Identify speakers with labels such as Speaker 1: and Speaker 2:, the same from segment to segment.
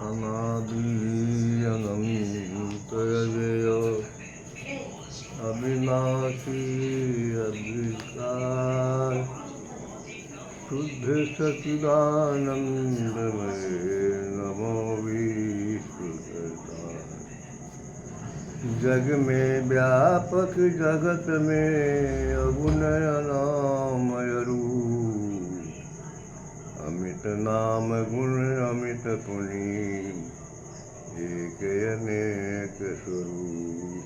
Speaker 1: अनादि अनन्तयजेय अविनाशी अविकार शुद्ध सच्चिदानंदमय नमो विष्णुदाय। जग में व्यापक जगत में अगुणय नामय रूप अमित नाम गुण अमित पुनि एक अनेक स्वरूप।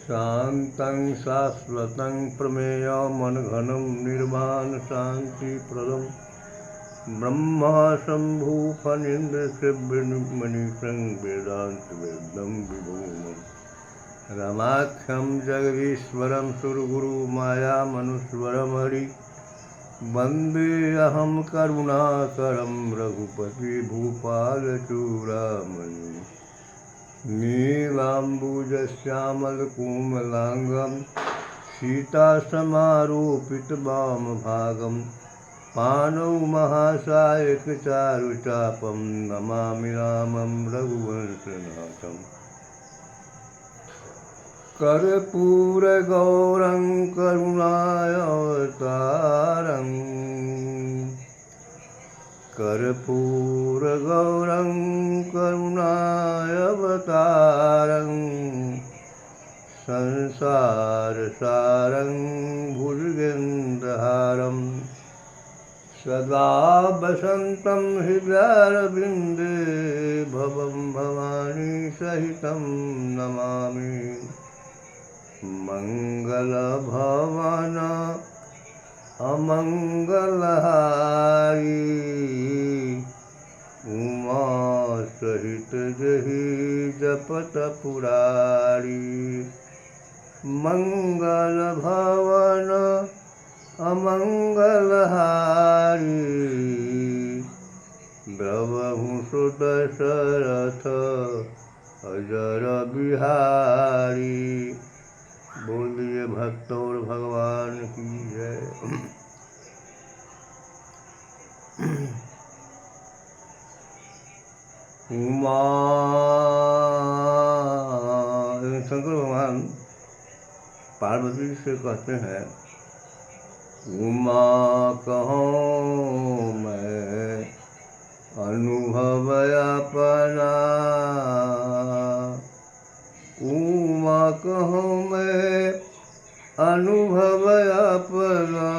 Speaker 1: शांतं शाश्वतं प्रमेयं घनं निर्वाण शांति प्रदं ब्रह्मा शंभु फणीन्द्र शिवमणिशं वेदांत वेदं विभूमं रमाख्यं जगदीश्वरं सुरगुरु माया मनुस्वरं हरि वंदे अहम करुणाकरं रघुपति भूपाल चूड़ामणि नीलाम्बुजश्यामलकोमलांगं सीतासमारोपितवामभागं पाणौ महासायकचारुचापं नमामि रामं रघुवंशनाथम्। कर्पूरगौरं करुणावतारं कर्पूरगौरं करुणावतारं संसारसारं भुजगेन्द्रहारं सदा वसन्तं हृदयारविन्दे भवं भवानी सहितं नमामि। मंगलभवन अमंगलहारी उमा सहित जहि जपत पुरारी। मंगल भवन अमंगलहारी द्रवहु सुदशरथ अजर बिहारी। बोलिए भक्तों और भगवान की जय। उमा शंकर भगवान पार्वती से कहते हैं, उमा कहूँ मैं अनुभव अपना, उमा कहूँ मैं अनुभव अपना,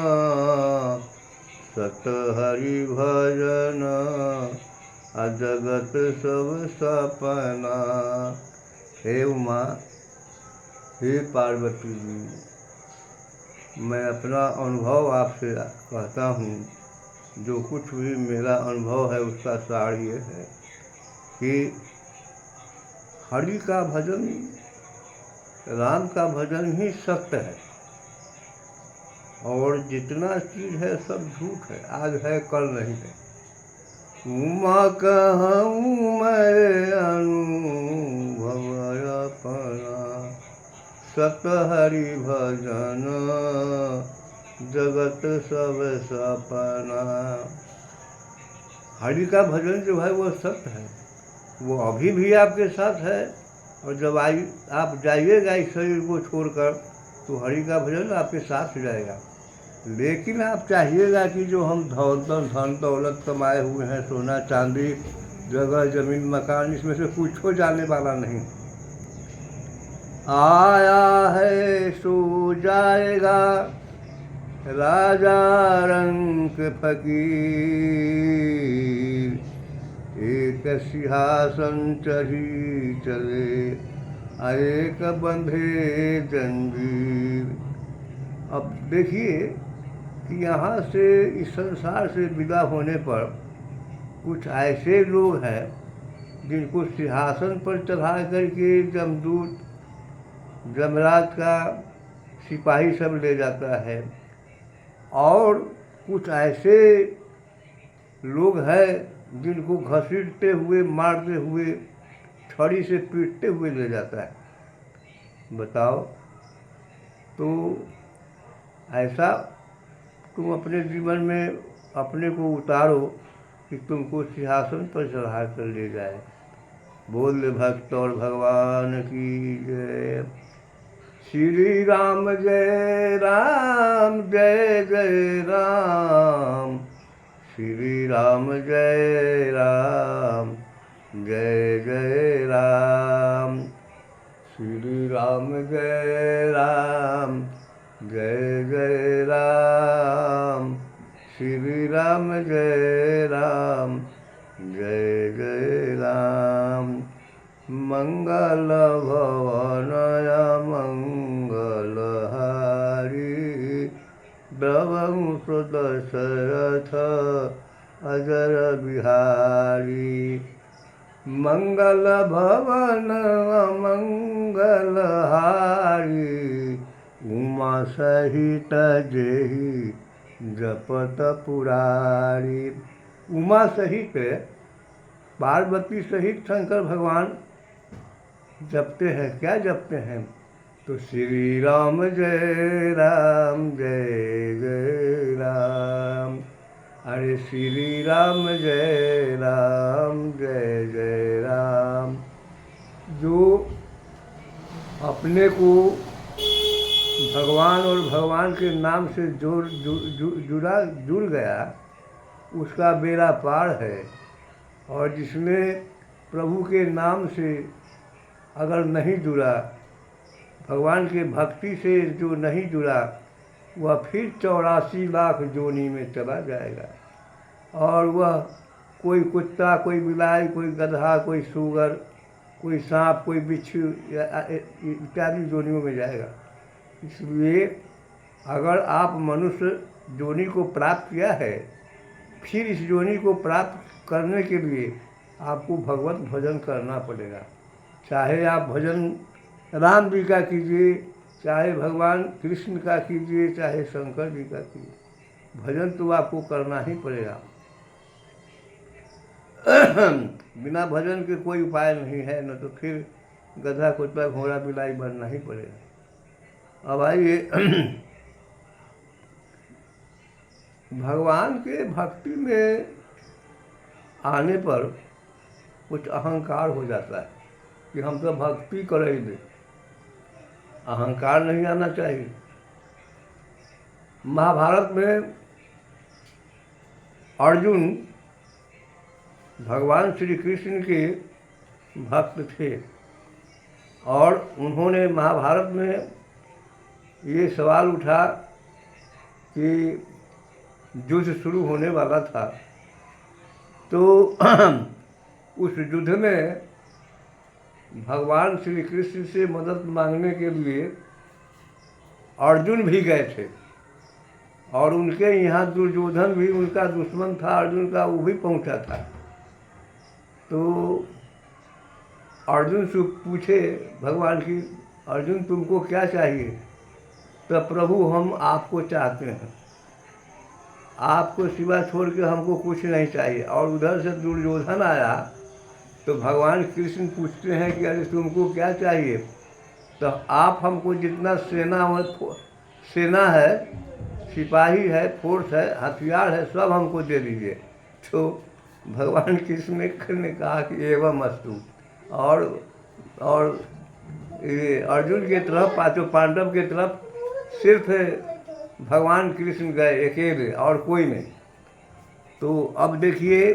Speaker 1: सत हरि भजन अजगत सब सपना। हे उमा, हे पार्वती जी, मैं अपना अनुभव आपसे कहता हूँ। जो कुछ भी मेरा अनुभव है उसका सार ये है कि हरि का भजन, राम का भजन ही सत्य है और जितना चीज़ है सब झूठ है, आज है कल नहीं है। उमा कहूँ मैं अनुभव अपना, सत हरि भजन जगत सब सपना। हरि का भजन जो है वो सत्य है, वो अभी भी आपके साथ है और जब आप जाइएगा इस शरीर को छोड़कर तो हरि का भजन आपके साथ जाएगा। लेकिन आप चाहिएगा कि जो हम धन दौलत कमाए हुए हैं, सोना चांदी जगह जमीन मकान, इसमें से कुछ हो जाने वाला नहीं। आया है सो जाएगा राजा रंग फकीर, एक सिंहासन चढ़ी चले एक बंधे जंजीर। अब देखिए कि यहाँ से इस संसार से विदा होने पर कुछ ऐसे लोग हैं जिनको सिंहासन पर चढ़ा करके जमदूत जमराज का सिपाही सब ले जाता है, और कुछ ऐसे लोग हैं जिनको घसीटते हुए मारते हुए छड़ी से पीटते हुए ले जाता है। बताओ, तो ऐसा तुम अपने जीवन में अपने को उतारो कि कि तुमको सिंहासन पर चढ़ा कर ले जाए। बोल भक्त और भगवान की जय। श्री राम जय राम जय जय राम। श्री राम जय राम जय जय राम। श्री राम जय राम जय जय राम। श्री राम जय राम जय जय राम। मंगल भवन मंगल हारी। दवंश दशरथ अजर बिहारी। मंगल भवन मंगल हारी। उमा सहित जेहि जपत पुरारी। उमा सहित पार्वती सहित शंकर भगवान जपते हैं। क्या जपते हैं? तो श्री राम जय राम जय जय राम। अरे श्री राम जय राम जय जय राम। जो अपने को भगवान और भगवान के नाम से जुड़ गया, उसका बेड़ा पार है। और जिसने प्रभु के नाम से अगर नहीं जुड़ा, भगवान के भक्ति से जो नहीं जुड़ा, वह फिर 84 लाख जोनी में चला जाएगा। और वह कोई कुत्ता, कोई बिलाई, कोई गधा, कोई सूगर, कोई सांप, कोई बिच्छू इत्यादि जोनियों में जाएगा। इसलिए अगर आप मनुष्य जोनी को प्राप्त किया है, फिर इस जोनी को प्राप्त करने के लिए आपको भगवत भजन करना पड़ेगा। चाहे आप भजन राम जी का कीजिए, चाहे भगवान कृष्ण का कीजिए, चाहे शंकर जी का कीजिए, भजन तो आपको करना ही पड़ेगा। बिना भजन के कोई उपाय नहीं है, न तो फिर गधा कुत्ता घोड़ा बिलाई बनना ही पड़ेगा। अब आइए, भगवान के भक्ति में आने पर कुछ अहंकार हो जाता है कि हम तो भक्ति करेंगे। अहंकार नहीं आना चाहिए। महाभारत में अर्जुन भगवान श्री कृष्ण के भक्त थे और उन्होंने महाभारत में ये सवाल उठा कि युद्ध शुरू होने वाला था, तो उस युद्ध में भगवान श्री कृष्ण से मदद मांगने के लिए अर्जुन भी गए थे। और उनके यहाँ दुर्योधन भी उनका दुश्मन था, अर्जुन का, वो भी पहुँचा था। तो अर्जुन से पूछे भगवान की, अर्जुन तुमको क्या चाहिए? तो प्रभु हम आपको चाहते हैं, आपको सिवा छोड़ के हमको कुछ नहीं चाहिए। और उधर से दुर्योधन आया तो भगवान कृष्ण पूछते हैं कि अरे तुमको क्या चाहिए? तो आप हमको जितना सेना है, सिपाही है, फोर्स है, हथियार है, सब हमको दे दीजिए। तो भगवान कृष्ण ने कहा कि एवं अस्तु। और ये अर्जुन के तरफ, पांचों पांडव के तरफ सिर्फ भगवान कृष्ण गए अकेले, और कोई नहीं। तो अब देखिए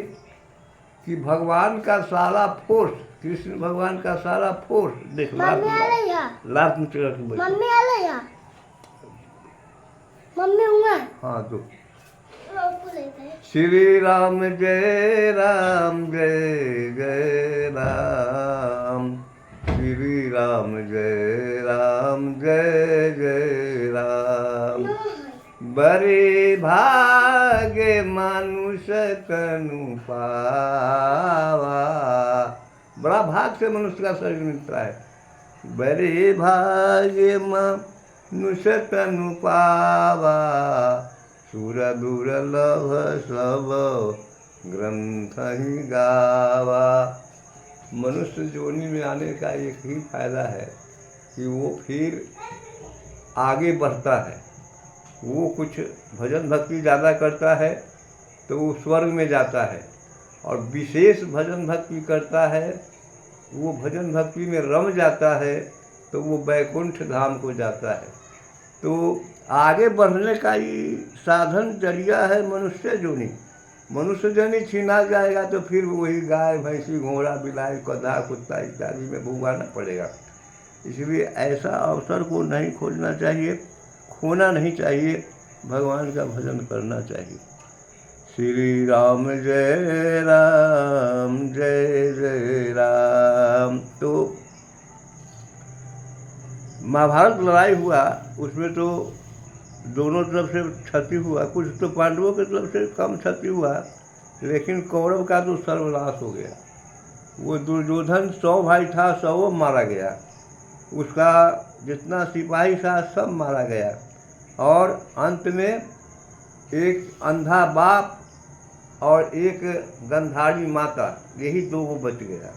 Speaker 1: कि भगवान का सारा फोर्स, कृष्ण भगवान का सारा फोर्स देख लात में चढ़ के बैठे। हाँ तो श्री राम जय राम जय जय राम। श्री राम जय राम जय जय राम। बड़े भागे मानुष तनु पावा। बड़ा भाग से मनुष्य का शरीर मिलता है। बड़े भागे मनुष्य तनु पावा। सुर दुर्लभ सब ग्रंथ ही गावा। मनुष्य जोनी में आने का एक ही फायदा है कि वो फिर आगे बढ़ता है। वो कुछ भजन भक्ति ज़्यादा करता है तो वो स्वर्ग में जाता है, और विशेष भजन भक्ति करता है, वो भजन भक्ति में रम जाता है तो वो वैकुंठ धाम को जाता है। तो आगे बढ़ने का ही साधन जरिया है मनुष्य जोनि। मनुष्य जोनि छीना जाएगा तो फिर वही गाय भैंसी घोड़ा बिलाई गधा कुत्ता इत्यादि में भुगतना पड़ेगा। इसलिए ऐसा अवसर को नहीं खोजना चाहिए, खोना नहीं चाहिए, भगवान का भजन करना चाहिए। श्री राम जय राम जय जय राम। तो महाभारत लड़ाई हुआ, उसमें तो दोनों तरफ से क्षति हुआ, कुछ तो पांडवों की तरफ से कम क्षति हुआ, लेकिन कौरव का तो सर्वनाश हो गया। वो दुर्योधन 100 भाई था, 100 मारा गया, उसका जितना सिपाही था सब मारा गया, और अंत में एक अंधा बाप और एक गंधारी माता, यही 2 बच गया,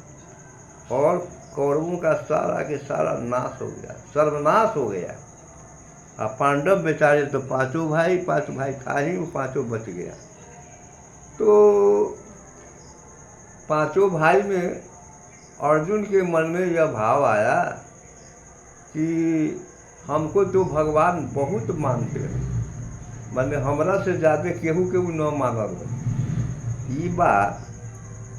Speaker 1: और कौरवों का सारा के सारा नाश हो गया, सर्वनाश हो गया। अब पांडव बेचारे तो 5 भाई था ही, वो 5 बच गया। तो 5 भाई में अर्जुन के मन में यह भाव आया कि हमको तो भगवान बहुत मानते हैं, माने हमरा से ज़्यादा केहू न मानल। ये बात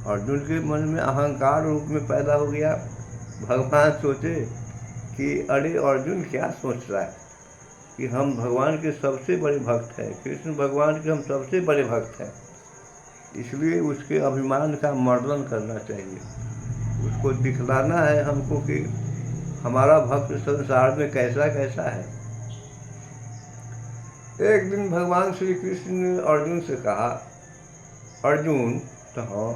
Speaker 1: अर्जुन के मन में अहंकार रूप में पैदा हो गया। भगवान सोचे कि अरे अर्जुन क्या सोच रहा है कि हम भगवान के सबसे बड़े भक्त हैं, कृष्ण भगवान के हम सबसे बड़े भक्त हैं, इसलिए उसके अभिमान का मर्दन करना चाहिए, उसको दिखलाना है हमको कि हमारा भक्त संसार में कैसा कैसा है। एक दिन भगवान श्री कृष्ण ने अर्जुन से कहा, अर्जुन तो हाँ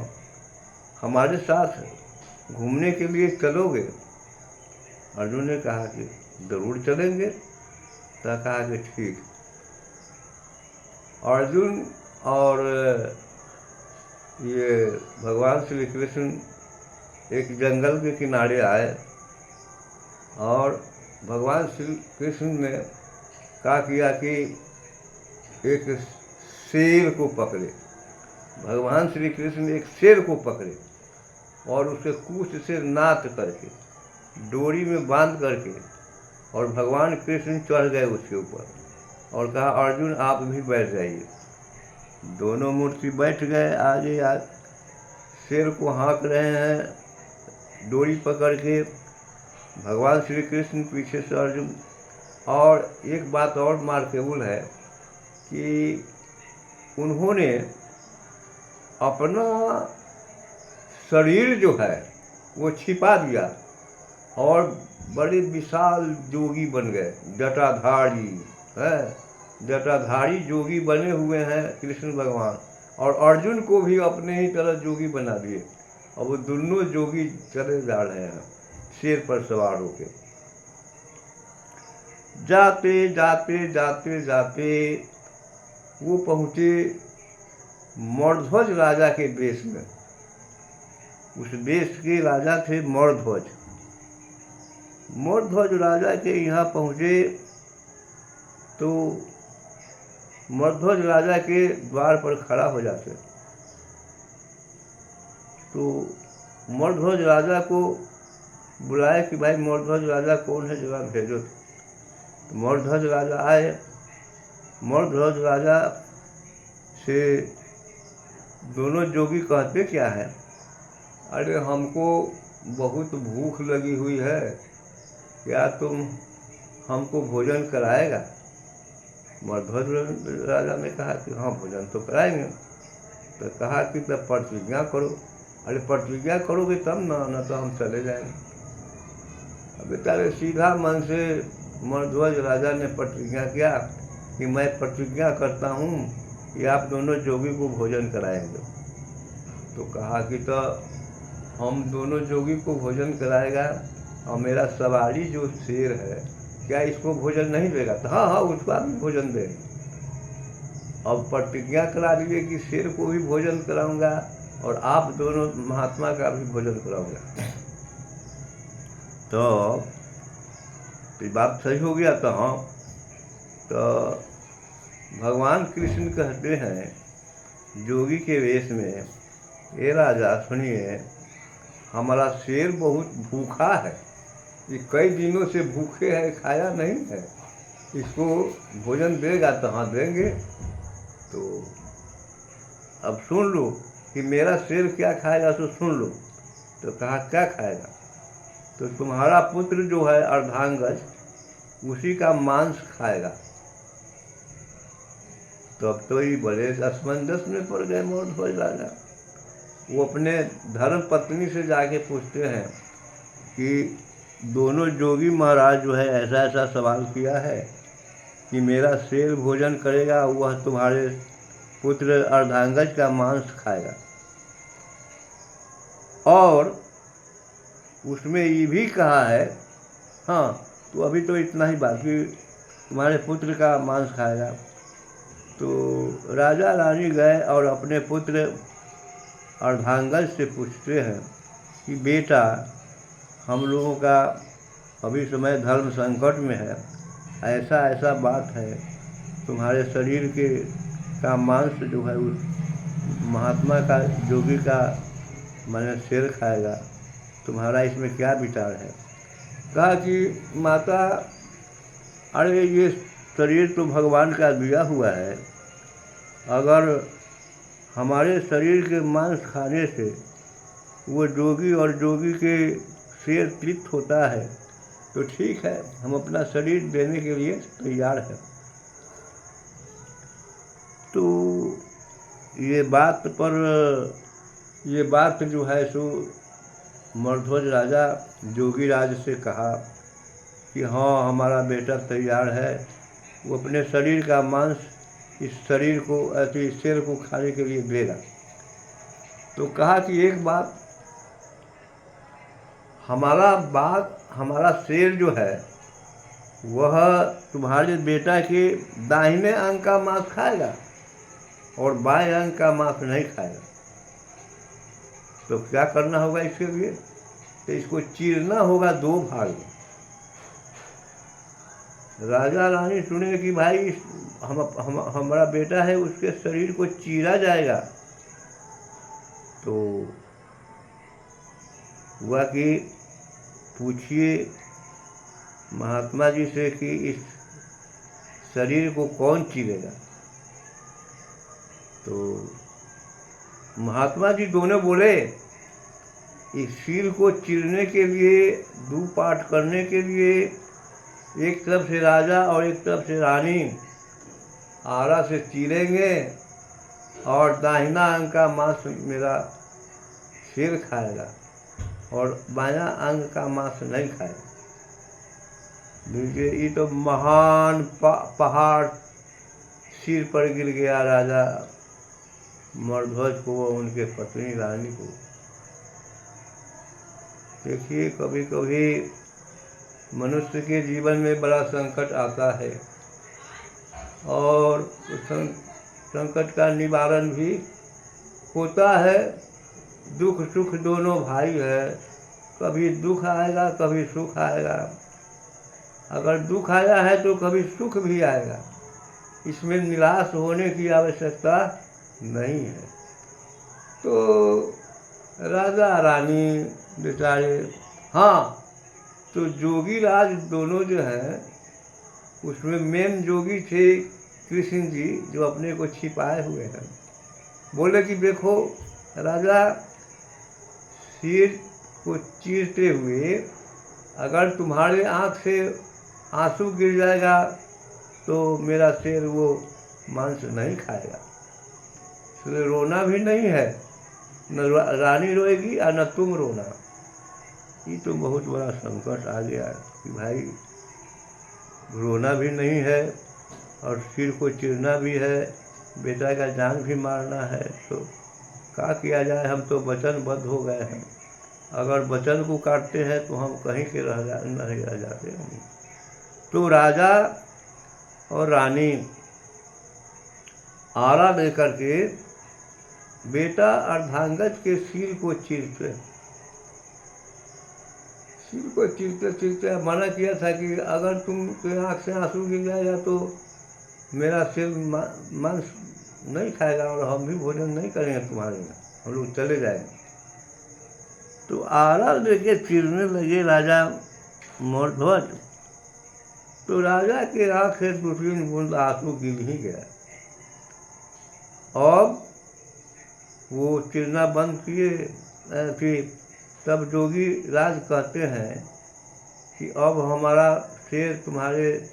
Speaker 1: हमारे साथ घूमने के लिए चलोगे? अर्जुन ने कहा कि जरूर चलेंगे। तो कहा कि ठीक। अर्जुन और ये भगवान श्री कृष्ण एक जंगल के किनारे आए, और भगवान श्री कृष्ण ने क्या किया कि एक शेर को पकड़े। भगवान श्री कृष्ण एक शेर को पकड़े और उसे पूंछ से नाथ करके डोरी में बांध करके, और भगवान कृष्ण चढ़ गए उसके ऊपर और कहा अर्जुन आप भी बैठ जाइए। दोनों मूर्ति बैठ गए आगे, आज शेर को हाँक रहे हैं डोरी पकड़ के, भगवान श्री कृष्ण पीछे से अर्जुन। और एक बात और मार्केबल है कि उन्होंने अपना शरीर जो है वो छिपा दिया और बड़े विशाल जोगी बन गए, जटाधारी है, जटाधारी जोगी बने हुए हैं कृष्ण भगवान, और अर्जुन को भी अपने ही तरह जोगी बना दिए, और वो दोनों जोगी चले जा रहे हैं शेर पर सवार होके। जाते जाते जाते जाते वो पहुँचे मौर्ध्वज राजा के देश में। उस देश के राजा थे मौर्ध्वज। मौर्ध्वज राजा के यहाँ पहुँचे तो मौर्ध्वज राजा के द्वार पर खड़ा हो जाते, तो मौर्ध्वज राजा को बुलाए कि भाई मौर्ध्वज राजा कौन है, जरा भेजो। तो मौर्ध्वज राजा आए। मौर्ध्वज राजा से दोनों जोगी कहते क्या है, अरे हमको बहुत भूख लगी हुई है, क्या तुम हमको भोजन कराएगा? मौर्ध्वज राजा ने कहा कि हाँ भोजन तो कराएंगे। तो कहा कि तब प्रतिज्ञा करो। अरे प्रतिज्ञा करोगे तब ना तो हम चले जाएंगे। अब बेचारे सीधा मन से मौर्ध्वज राजा ने प्रतिज्ञा किया कि मैं प्रतिज्ञा करता हूँ कि आप दोनों जोगी को भोजन कराएंगे। तो कहा कि तो हम दोनों जोगी को भोजन कराएगा, और मेरा सवारी जो शेर है क्या इसको भोजन नहीं देगा? तो हाँ हाँ उसको भी भोजन देंगे। अब प्रतिज्ञा करा दिए कि शेर को भी भोजन कराऊंगा और आप दोनों महात्मा का भी भोजन कराऊंगा। तो बात सही हो गया। तो हाँ, तो भगवान कृष्ण कहते हैं जोगी के वेश में ये राजा सुनिए, हमारा शेर बहुत भूखा है, ये कई दिनों से भूखे है, खाया नहीं है, इसको भोजन देगा तो हाँ देंगे। तो अब सुन लो कि मेरा शेर क्या खाएगा, तो सुन लो। तो कहा क्या खाएगा, तो तुम्हारा पुत्र जो है अर्धांगज, उसी का मांस खाएगा। तो अब तो ये बड़े असमंजस में पड़ गए मौर्ध्वज राजा। वो अपने धर्म पत्नी से जाके पूछते हैं कि दोनों जोगी महाराज जो है ऐसा ऐसा सवाल किया है कि मेरा शेर भोजन करेगा, वह तुम्हारे पुत्र अर्धांगज का मांस खाएगा। और उसमें ये भी कहा है, हाँ तो अभी तो इतना ही बाकी, तुम्हारे पुत्र का मांस खाएगा। तो राजा रानी गए और अपने पुत्र अर्धांगज से पूछते हैं कि बेटा, हम लोगों का अभी समय धर्म संकट में है, ऐसा ऐसा बात है, तुम्हारे शरीर के का मांस जो है उस महात्मा का, जोगी का मैंने शेर खाएगा, तुम्हारा इसमें क्या विचार है। कहा कि माता, अरे ये शरीर तो भगवान का दिया हुआ है, अगर हमारे शरीर के मांस खाने से वो जोगी और जोगी के शेर तृप्त होता है तो ठीक है, हम अपना शरीर देने के लिए तैयार हैं। तो ये बात जो है सो मर्ध्वज राजा जोगी राज से कहा कि हाँ हमारा बेटा तैयार है, वो अपने शरीर का मांस इस शरीर को, ऐसे शेर को खाने के लिए देगा। तो कहा कि एक बात, हमारा शेर जो है वह तुम्हारे बेटा के दाहिने अंग का मांस खाएगा और बाएं अंग का मांस नहीं खाएगा। तो क्या करना होगा इसके लिए, तो इसको चीरना होगा 2 भाग में। राजा रानी सुने कि भाई हमारा बेटा है, उसके शरीर को चीरा जाएगा। तो हुआ कि पूछिए महात्मा जी से कि इस शरीर को कौन चीरेगा। तो महात्मा जी दोनों बोले, इस सिर को चीरने के लिए, 2 पार्ट करने के लिए, एक तरफ से राजा और एक तरफ से रानी आरा से चीरेंगे और दाहिना अंग का मांस मेरा शेर खाएगा और बायां अंग का मांस नहीं खाएगा। देखिए ये तो महान पहाड़ सिर पर गिर गया राजा मर्ध्वज को, उनके पत्नी रानी को। देखिए कभी कभी मनुष्य के जीवन में बड़ा संकट आता है और संकट का निवारण भी होता है। दुख सुख दोनों भाई है, कभी दुख आएगा कभी सुख आएगा। अगर दुख आया है तो कभी सुख भी आएगा, इसमें निराश होने की आवश्यकता नहीं है। तो राजा रानी बेचारे, हाँ तो जोगी राज दोनों जो हैं उसमें मेन जोगी थे कृष्ण जी, जो अपने को छिपाए हुए हैं। बोले कि देखो राजा, सिर को चीरते हुए अगर तुम्हारे आँख से आंसू गिर जाएगा तो मेरा शेर वो मांस नहीं खाएगा। इसलिए रोना भी नहीं है, न रानी रोएगी और न तुम रोना। ये तो बहुत बड़ा संकट आ गया कि भाई रोना भी नहीं है और सिर को चीरना भी है, बेटा का जान भी मारना है। तो क्या किया जाए, हम तो वचनबद्ध हो गए हैं। अगर वचन को काटते हैं तो हम कहीं के नहीं रह जाते हैं। तो राजा और रानी आरा लेकर के बेटा अर्धांगज के सिर को चीरते चीरते मना किया था कि अगर तुम आँख से आंसू गिर जाएगा तो मेरा सिर मांस नहीं खाएगा और हम भी भोजन नहीं करेंगे तुम्हारे में। हम लोग चले जाएंगे। तो आरा लेके चिरने लगे राजा मौर्ध्वज। तो राजा के आँख से 2-3 बूंद आंसू गिर ही गया। और वो चिरना बंद किए कि तब जोगी राज कहते हैं कि अब हमारा शेर तुम्हारे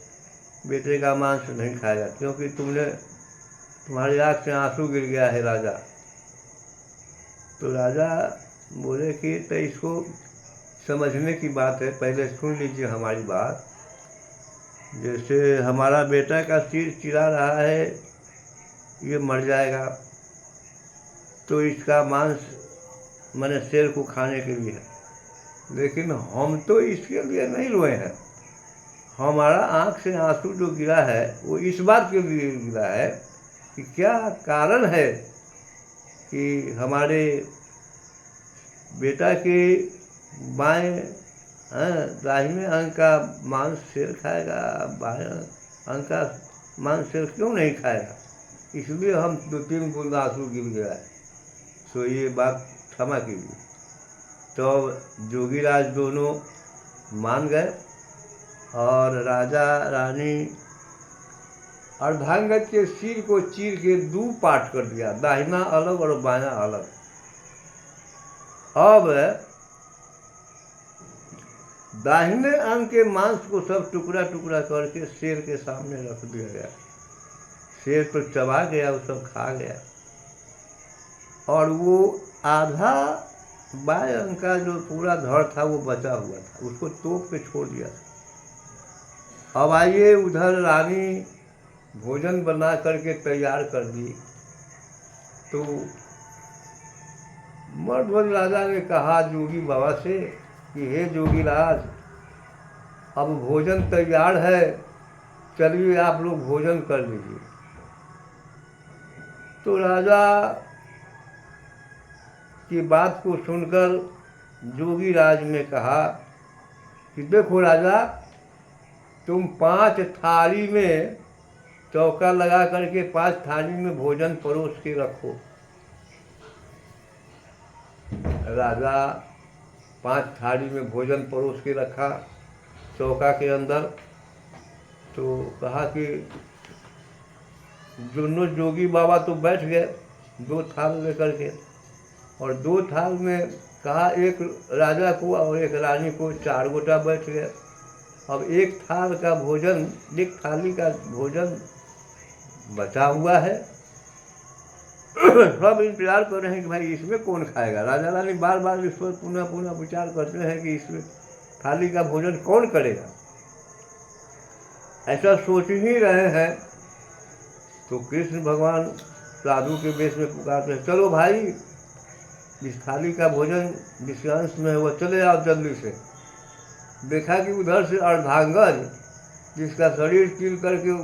Speaker 1: बेटे का मांस नहीं खाएगा, क्योंकि तुम्हारी आँख से आंसू गिर गया है राजा। तो राजा बोले कि तो इसको समझने की बात है, पहले सुन लीजिए हमारी बात। जैसे हमारा बेटा का सिर चिरा रहा है, ये मर जाएगा, तो इसका मांस मैंने शेर को खाने के लिए है। लेकिन हम तो इसके लिए नहीं रोए हैं। हमारा आँख से आंसू जो गिरा है वो इस बात के लिए गिरा है कि क्या कारण है कि हमारे बेटा के बाएं दाहिने अंग का मांस शेर खाएगा, बाएं अंग का मांस शेर क्यों नहीं खाएगा, इसलिए हम 2-3 बूंद आंसू गिर गया है। तो ये बात क्षमा कीजिए। तो जोगीराज दोनों मान गए और राजा रानी अर्धांगज के सिर को चीर के 2 पार्ट कर दिया, दाहिना अलग और बायां अलग। अब दाहिने अंग के मांस को सब टुकड़ा टुकड़ा करके शेर के सामने रख दिया गया। शेर तो चबा गया, वो सब खा गया। और वो आधा बाएं अंग का जो पूरा धड़ था वो बचा हुआ था, उसको तोप के छोड़ दिया। अब आइए, उधर रानी भोजन बना करके तैयार कर दी। तो मर्दवन राजा ने कहा जोगी बाबा से कि हे जोगीराज, अब भोजन तैयार है, चलिए आप लोग भोजन कर लीजिए। तो राजा की बात को सुनकर जोगीराज ने कहा कि देखो राजा, तुम 5 थाली में चौका लगा करके 5 थाली में भोजन परोस के रखो। राजा 5 थाली में भोजन परोस के रखा चौका के अंदर। तो कहा कि दोनों जोगी बाबा तो बैठ गए 2 थाल लेकर के, और 2 थाल में कहा एक राजा को और एक रानी को, 4 गोटा बैठ गए। अब एक थाल का भोजन, एक थाली का भोजन बचा हुआ है। सब इंतजार कर रहे हैं कि भाई इसमें कौन खाएगा। राजा रानी बार बार इस पर पुनः पुनः विचार करते हैं कि इसमें थाली का भोजन कौन करेगा। ऐसा सोच ही रहे हैं तो कृष्ण भगवान साधु के वेश में पुकारते हैं, चलो भाई, इस थाली का भोजन जिसके अंश में है वो चले आओ जल्दी से। देखा कि उधर से अर्धांगज, जिसका शरीर चीर करके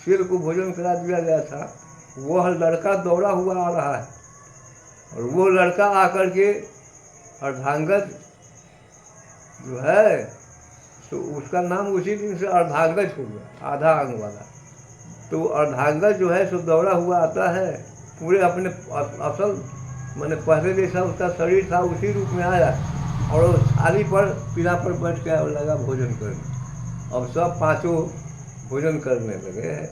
Speaker 1: शेर को भोजन करा दिया गया था, वह लड़का दौड़ा हुआ आ रहा है। और वो लड़का आकर के अर्धांगज जो है, तो उसका नाम उसी दिन से अर्धांगज हो गया, आधा अंग वाला। तो अर्धांगज जो है सो दौड़ा हुआ आता है, पूरे अपने असल मैंने पहले जैसा उसका शरीर था उसी रूप में आया, और वो थाली पर पीढ़ा पर बैठ के लगा भोजन करने। अब सब 5 भोजन करने लगे हैं।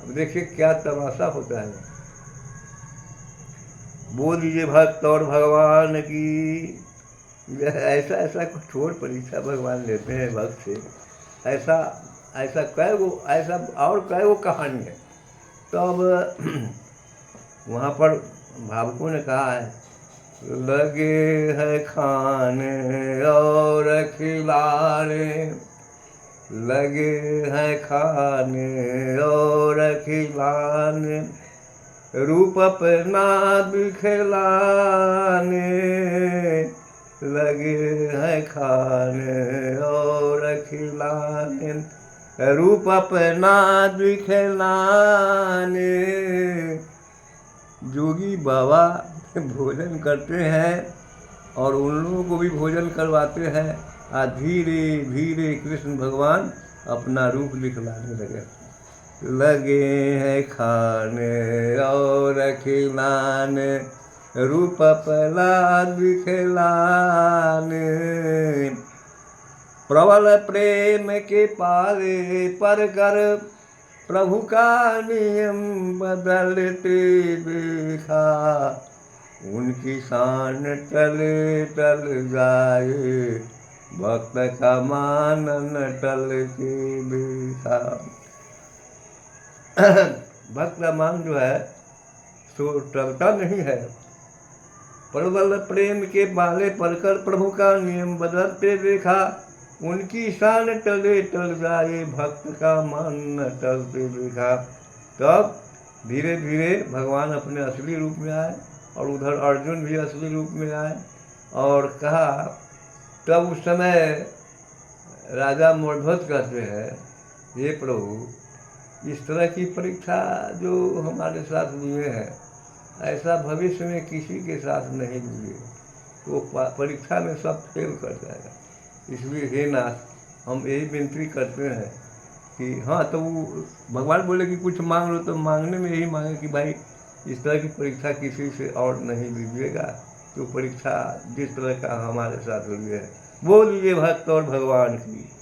Speaker 1: अब देखिए क्या तमाशा होता है। बोल दीजिए भक्त और भगवान की। ऐसा ऐसा कठोर परीक्षा भगवान लेते हैं भक्त से। ऐसा ऐसा कई गो कहानी है। तो अब वहाँ पर भावुकों ने कहा है, लगे है खाने और खिलाने, लगे हैं खाने और खिलाने, रूप अपना दिखलाने, लगे हैं खाने और खिलाने, रूप अपना दिखलाने। जोगी बाबा भोजन करते हैं और उन लोगों को भी भोजन करवाते हैं। धीरे धीरे कृष्ण भगवान अपना रूप दिखलाने लगे। लगे हैं खाने और खिलाने, रूप प्रहलाद दिखलाने। प्रबल प्रेम के पाले पर कर प्रभु का नियम बदलते देखा। उनकी शान टले टल जाए, भक्त का मान न टल के देखा। भक्त का मान जो है सो टलता नहीं है। प्रबल प्रेम के पाले पढ़कर प्रभु का नियम बदलते देखा। उनकी शान टले टल जाए, भक्त का मान न टलते देखा। तब धीरे धीरे भगवान अपने असली रूप में आए और उधर अर्जुन भी असली रूप में आए और कहा। तब उस समय राजा मूर्धवत कहते हैं, हे प्रभु, इस तरह की परीक्षा जो हमारे साथ लिए हैं, ऐसा भविष्य में किसी के साथ नहीं लिए। वो परीक्षा में सब फेल कर जाएगा। इसलिए हे नाथ, हम यही विनती करते हैं कि हाँ, तो वो भगवान बोले कि कुछ मांग लो, तो मांगने में यही मांगे कि भाई इस तरह की परीक्षा किसी से और नहीं लीजिएगा। तो परीक्षा जिस तरह का हमारे साथ हुई है, वो लीजिए भक्त और भगवान की।